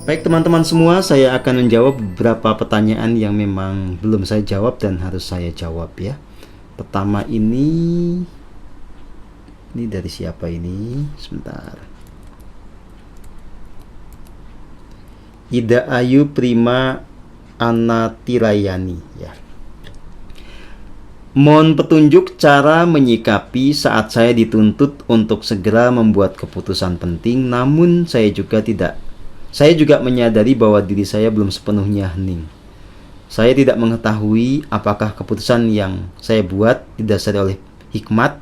Baik teman-teman semua, saya akan menjawab beberapa pertanyaan yang memang belum saya jawab dan harus saya jawab ya. Pertama ini dari siapa ini? Sebentar. Ida Ayu Prima Anatirayani ya. Mohon petunjuk cara menyikapi saat saya dituntut untuk segera membuat keputusan penting, namun saya juga menyadari bahwa diri saya belum sepenuhnya hening. Saya tidak mengetahui apakah keputusan yang saya buat didasari oleh hikmat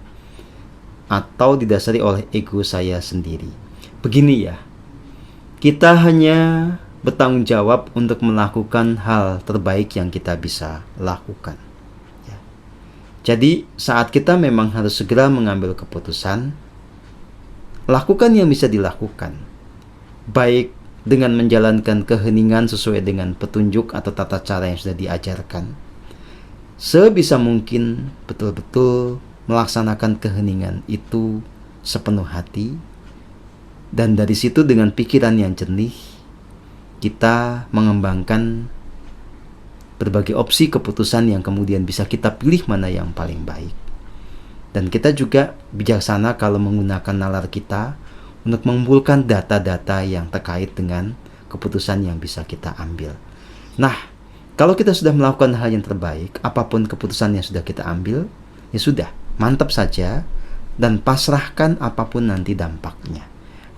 atau didasari oleh ego saya sendiri. Begini ya, kita hanya bertanggung jawab untuk melakukan hal terbaik yang kita bisa lakukan. Jadi saat kita memang harus segera mengambil keputusan, lakukan yang bisa dilakukan. Baik dengan menjalankan keheningan sesuai dengan petunjuk atau tata cara yang sudah diajarkan. Sebisa mungkin betul-betul melaksanakan keheningan itu sepenuh hati. Dan dari situ dengan pikiran yang jernih, kita mengembangkan berbagai opsi keputusan yang kemudian bisa kita pilih mana yang paling baik. Dan kita juga bijaksana kalau menggunakan nalar kita untuk mengumpulkan data-data yang terkait dengan keputusan yang bisa kita ambil. Nah, kalau kita sudah melakukan hal yang terbaik, apapun keputusan yang sudah kita ambil, ya sudah, mantap saja dan pasrahkan apapun nanti dampaknya.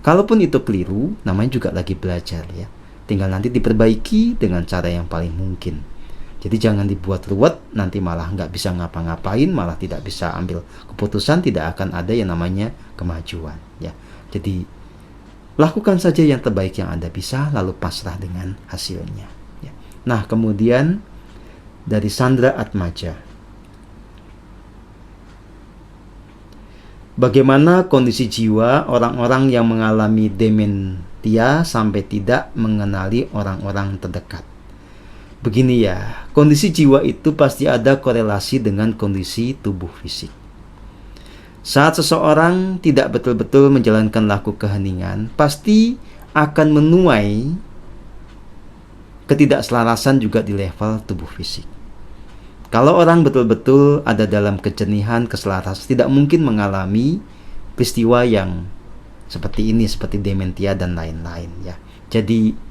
Kalaupun itu keliru, namanya juga lagi belajar ya. Tinggal nanti diperbaiki dengan cara yang paling mungkin. Jadi jangan dibuat ruwet, nanti malah nggak bisa ngapa-ngapain, malah tidak bisa ambil keputusan, tidak akan ada yang namanya kemajuan ya. Jadi lakukan saja yang terbaik yang Anda bisa, lalu pasrah dengan hasilnya ya. Nah, kemudian dari Sandra Atmaja, bagaimana kondisi jiwa orang-orang yang mengalami dementia sampai tidak mengenali orang-orang terdekat? Begini ya, kondisi jiwa itu pasti ada korelasi dengan kondisi tubuh fisik. Saat seseorang tidak betul-betul menjalankan laku keheningan, pasti akan menuai ketidakselarasan juga di level tubuh fisik. Kalau orang betul-betul ada dalam kejernihan, keselarasan, tidak mungkin mengalami peristiwa yang seperti ini, seperti dementia dan lain-lain ya. Jadi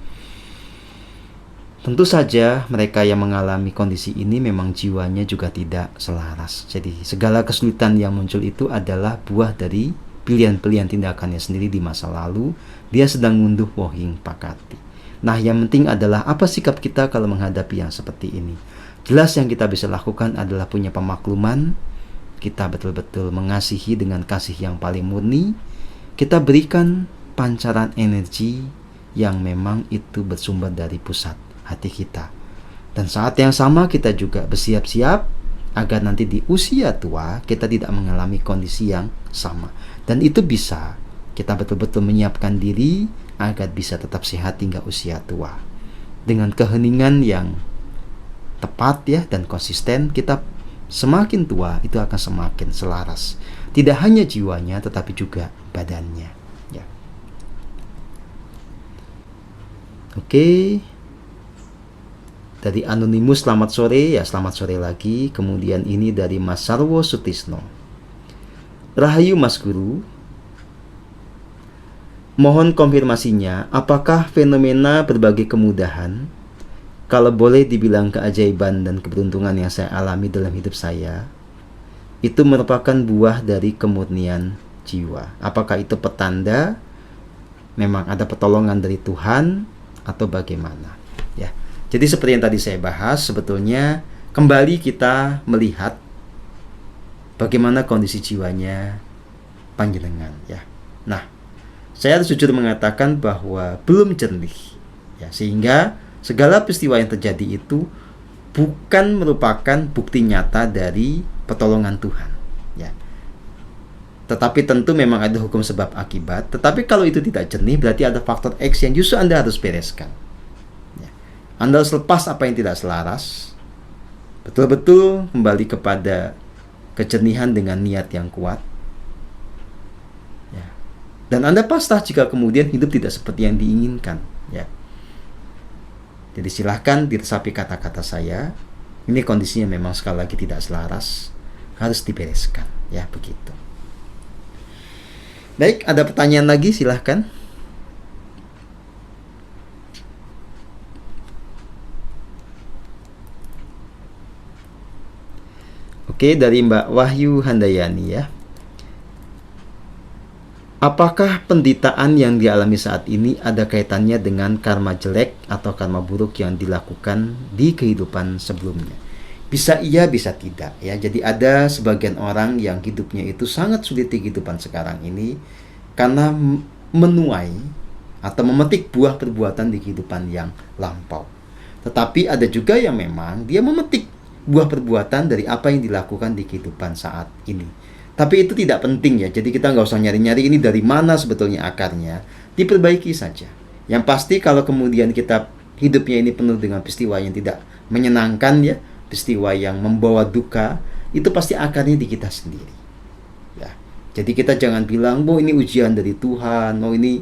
tentu saja mereka yang mengalami kondisi ini memang jiwanya juga tidak selaras. Jadi segala kesulitan yang muncul itu adalah buah dari pilihan-pilihan tindakannya sendiri di masa lalu. Dia sedang ngunduh wohing pakati. Nah, yang penting adalah apa sikap kita kalau menghadapi yang seperti ini. Jelas yang kita bisa lakukan adalah punya pemakluman. Kita betul-betul mengasihi dengan kasih yang paling murni. Kita berikan pancaran energi yang memang itu bersumber dari pusat hati kita. Dan saat yang sama kita juga bersiap-siap agar nanti di usia tua kita tidak mengalami kondisi yang sama. Dan itu bisa kita betul-betul menyiapkan diri agar bisa tetap sehat hingga usia tua. Dengan keheningan yang tepat ya dan konsisten, kita semakin tua itu akan semakin selaras. Tidak hanya jiwanya tetapi juga badannya ya. Oke. Dari Anonimus, selamat sore ya, selamat sore lagi. Kemudian ini dari Mas Sarwo Sutisno. Rahayu Mas Guru, mohon konfirmasinya, apakah fenomena berbagai kemudahan, kalau boleh dibilang keajaiban dan keberuntungan yang saya alami dalam hidup saya, itu merupakan buah dari kemurnian jiwa? Apakah itu petanda memang ada pertolongan dari Tuhan atau bagaimana? Ya. Jadi seperti yang tadi saya bahas, sebetulnya kembali kita melihat bagaimana kondisi jiwanya panjenengan ya. Nah, saya harus jujur mengatakan bahwa belum jernih ya, sehingga segala peristiwa yang terjadi itu bukan merupakan bukti nyata dari pertolongan Tuhan ya. Tetapi tentu memang ada hukum sebab akibat. Tetapi kalau itu tidak jernih, berarti ada faktor X yang justru Anda harus bereskan. Anda harus lepas apa yang tidak selaras, betul-betul kembali kepada kejernihan dengan niat yang kuat ya. Dan Anda pasrah jika kemudian hidup tidak seperti yang diinginkan ya. Jadi silahkan diresapi kata-kata saya. Ini kondisinya memang sekali lagi tidak selaras, harus dibereskan, ya begitu. Baik, ada pertanyaan lagi, silahkan. Oke, dari Mbak Wahyu Handayani ya. Apakah penderitaan yang dialami saat ini ada kaitannya dengan karma jelek atau karma buruk yang dilakukan di kehidupan sebelumnya? Bisa iya, bisa tidak ya. Jadi ada sebagian orang yang hidupnya itu sangat sulit di kehidupan sekarang ini karena menuai atau memetik buah perbuatan di kehidupan yang lampau. Tetapi ada juga yang memang dia memetik buah perbuatan dari apa yang dilakukan di kehidupan saat ini. Tapi itu tidak penting ya, jadi kita nggak usah nyari-nyari ini dari mana sebetulnya akarnya, diperbaiki saja. Yang pasti kalau kemudian kita hidupnya ini penuh dengan peristiwa yang tidak menyenangkan ya, peristiwa yang membawa duka, itu pasti akarnya di kita sendiri. Ya, jadi kita jangan bilang, oh ini ujian dari Tuhan, oh ini...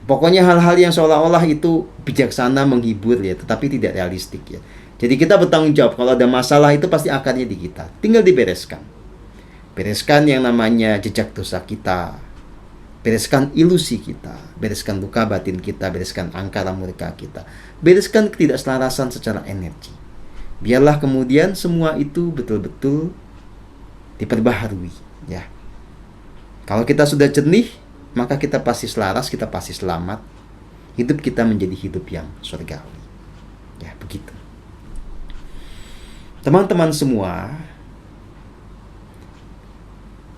Pokoknya hal-hal yang seolah-olah itu bijaksana, menghibur ya, tetapi tidak realistik ya. Jadi kita bertanggung jawab kalau ada masalah itu pasti akarnya di kita. Tinggal dibereskan. Bereskan yang namanya jejak dosa kita. Bereskan ilusi kita. Bereskan luka batin kita. Bereskan angkara murka kita. Bereskan ketidakselarasan secara energi. Biarlah kemudian semua itu betul-betul diperbaharui. Ya. Kalau kita sudah jernih, maka kita pasti selaras, kita pasti selamat. Hidup kita menjadi hidup yang surgawi. Ya, begitu. Teman-teman semua,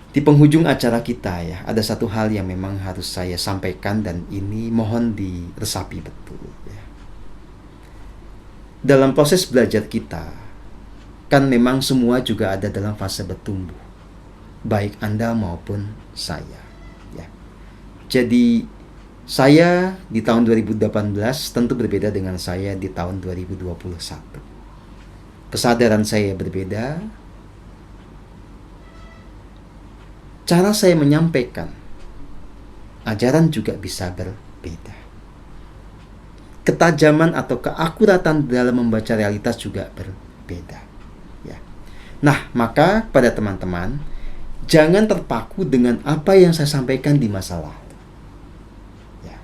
di penghujung acara kita ya, ada satu hal yang memang harus saya sampaikan dan ini mohon diresapi betul ya. Dalam proses belajar kita, kan memang semua juga ada dalam fase bertumbuh, baik Anda maupun saya ya. Jadi saya di tahun 2018 tentu berbeda dengan saya di tahun 2021. Kesadaran saya berbeda, cara saya menyampaikan ajaran juga bisa berbeda. Ketajaman atau keakuratan dalam membaca realitas juga berbeda. Ya. Nah, maka pada teman-teman, jangan terpaku dengan apa yang saya sampaikan di masa lalu. Ya.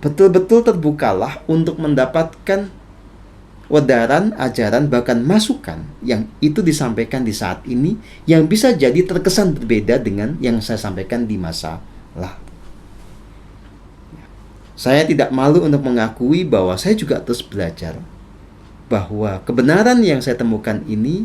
Betul-betul terbukalah untuk mendapatkan wadaran, ajaran, bahkan masukan yang itu disampaikan di saat ini yang bisa jadi terkesan berbeda dengan yang saya sampaikan di masa lalu. Saya tidak malu untuk mengakui bahwa saya juga terus belajar bahwa kebenaran yang saya temukan ini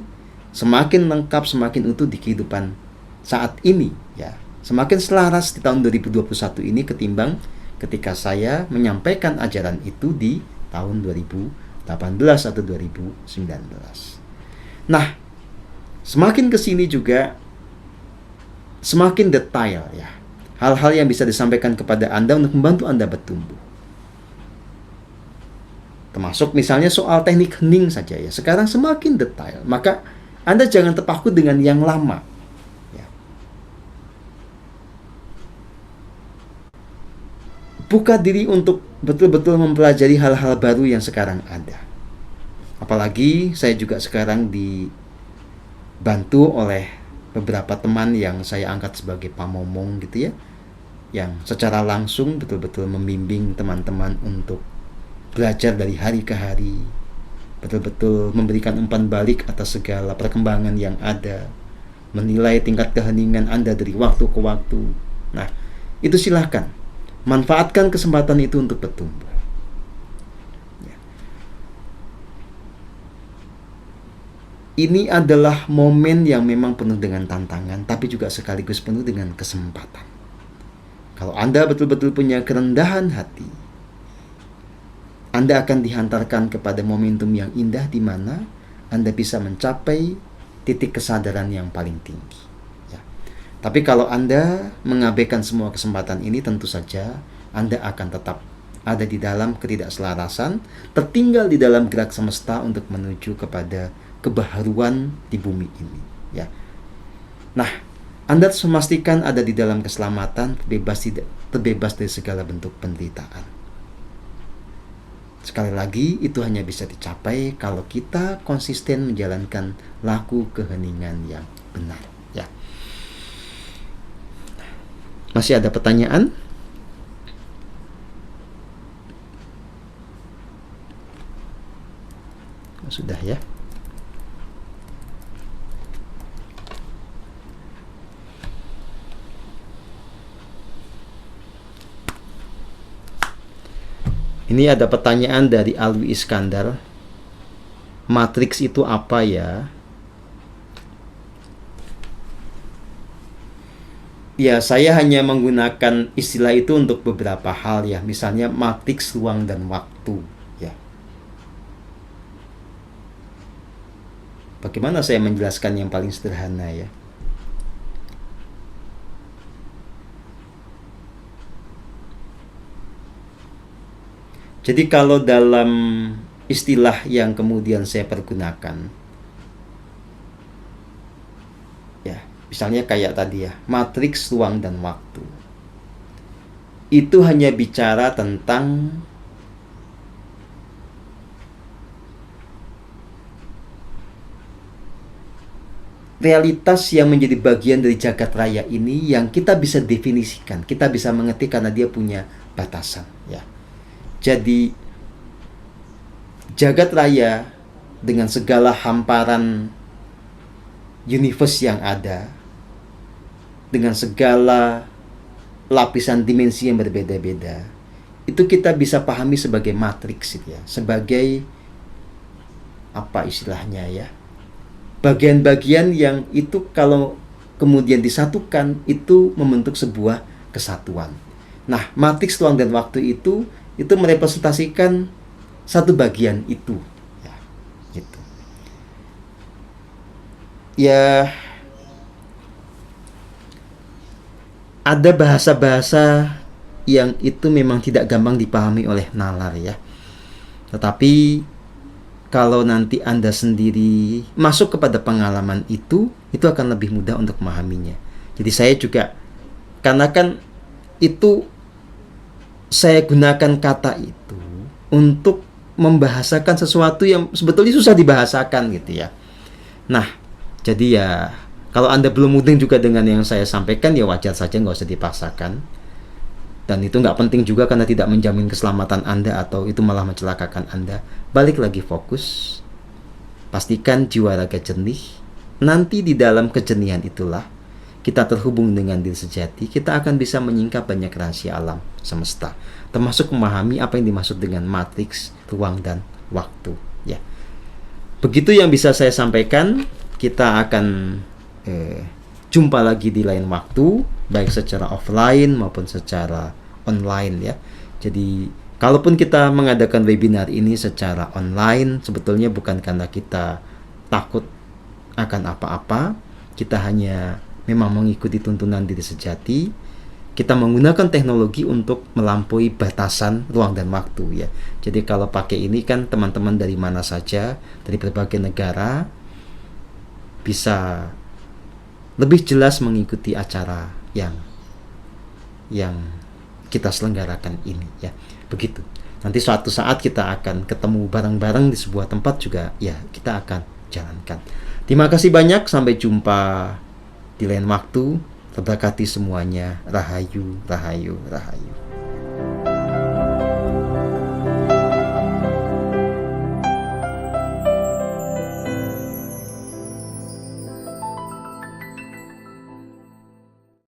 semakin lengkap, semakin utuh di kehidupan saat ini ya. Semakin selaras di tahun 2021 ini ketimbang ketika saya menyampaikan ajaran itu di tahun 2018 atau 2019. Nah, semakin kesini juga semakin detail ya. Hal-hal yang bisa disampaikan kepada Anda untuk membantu Anda bertumbuh. Termasuk misalnya soal teknik hening saja ya. Sekarang semakin detail. Maka Anda jangan terpaku dengan yang lama. Ya. Buka diri untuk betul-betul mempelajari hal-hal baru yang sekarang ada. Apalagi saya juga sekarang dibantu oleh beberapa teman yang saya angkat sebagai pamomong gitu ya, yang secara langsung betul-betul membimbing teman-teman untuk belajar dari hari ke hari, betul-betul memberikan umpan balik atas segala perkembangan yang ada, menilai tingkat keheningan Anda dari waktu ke waktu. Nah, itu silahkan manfaatkan kesempatan itu untuk bertumbuh. Ya. Ini adalah momen yang memang penuh dengan tantangan, tapi juga sekaligus penuh dengan kesempatan. Kalau Anda betul-betul punya kerendahan hati, Anda akan dihantarkan kepada momentum yang indah di mana Anda bisa mencapai titik kesadaran yang paling tinggi. Tapi kalau Anda mengabaikan semua kesempatan ini, tentu saja Anda akan tetap ada di dalam ketidakselarasan, tertinggal di dalam gerak semesta untuk menuju kepada kebaharuan di bumi ini. Ya. Nah, Anda harus memastikan ada di dalam keselamatan, bebas terbebas dari segala bentuk penderitaan. Sekali lagi, itu hanya bisa dicapai kalau kita konsisten menjalankan laku keheningan yang benar. Ya. Masih ada pertanyaan? Sudah ya. Ini ada pertanyaan dari Alwi Iskandar. Matriks itu apa ya? Ya, saya hanya menggunakan istilah itu untuk beberapa hal ya. Misalnya matriks ruang dan waktu ya. Bagaimana saya menjelaskan yang paling sederhana ya? Jadi kalau dalam istilah yang kemudian saya pergunakan, ya, misalnya kayak tadi ya, matriks ruang dan waktu. Itu hanya bicara tentang realitas yang menjadi bagian dari jagat raya ini yang kita bisa definisikan, kita bisa mengerti karena dia punya batasan ya. Jadi jagat raya dengan segala hamparan universe yang ada, dengan segala lapisan dimensi yang berbeda-beda, itu kita bisa pahami sebagai matriks ya, sebagai apa istilahnya ya, bagian-bagian yang itu kalau kemudian disatukan itu membentuk sebuah kesatuan. Nah, matriks ruang dan waktu itu merepresentasikan satu bagian itu ya, gitu. Ya, ada bahasa-bahasa yang itu memang tidak gampang dipahami oleh nalar ya. Tetapi kalau nanti Anda sendiri masuk kepada pengalaman itu akan lebih mudah untuk memahaminya. Jadi saya juga, karena kan itu saya gunakan kata itu untuk membahasakan sesuatu yang sebetulnya susah dibahasakan gitu ya. Nah, jadi ya kalau Anda belum mudeng juga dengan yang saya sampaikan, ya wajar saja, nggak usah dipaksakan. Dan itu nggak penting juga karena tidak menjamin keselamatan Anda atau itu malah mencelakakan Anda. Balik lagi fokus, pastikan jiwa raga jernih. Nanti di dalam kejernihan itulah kita terhubung dengan diri sejati, kita akan bisa menyingkap banyak rahasia alam semesta, termasuk memahami apa yang dimaksud dengan matriks ruang dan waktu ya. Begitu yang bisa saya sampaikan. Kita akan jumpa lagi di lain waktu, baik secara offline maupun secara online ya. Jadi kalaupun kita mengadakan webinar ini secara online, sebetulnya bukan karena kita takut akan apa-apa, kita hanya memang mengikuti tuntunan diri sejati. Kita menggunakan teknologi untuk melampaui batasan ruang dan waktu ya. Jadi kalau pakai ini kan teman-teman dari mana saja, dari berbagai negara, bisa lebih jelas mengikuti acara yang kita selenggarakan ini ya. Begitu. Nanti suatu saat kita akan ketemu bareng-bareng di sebuah tempat juga ya, kita akan jalankan. Terima kasih banyak, sampai jumpa di lain waktu. Terberkati semuanya. Rahayu, rahayu, rahayu.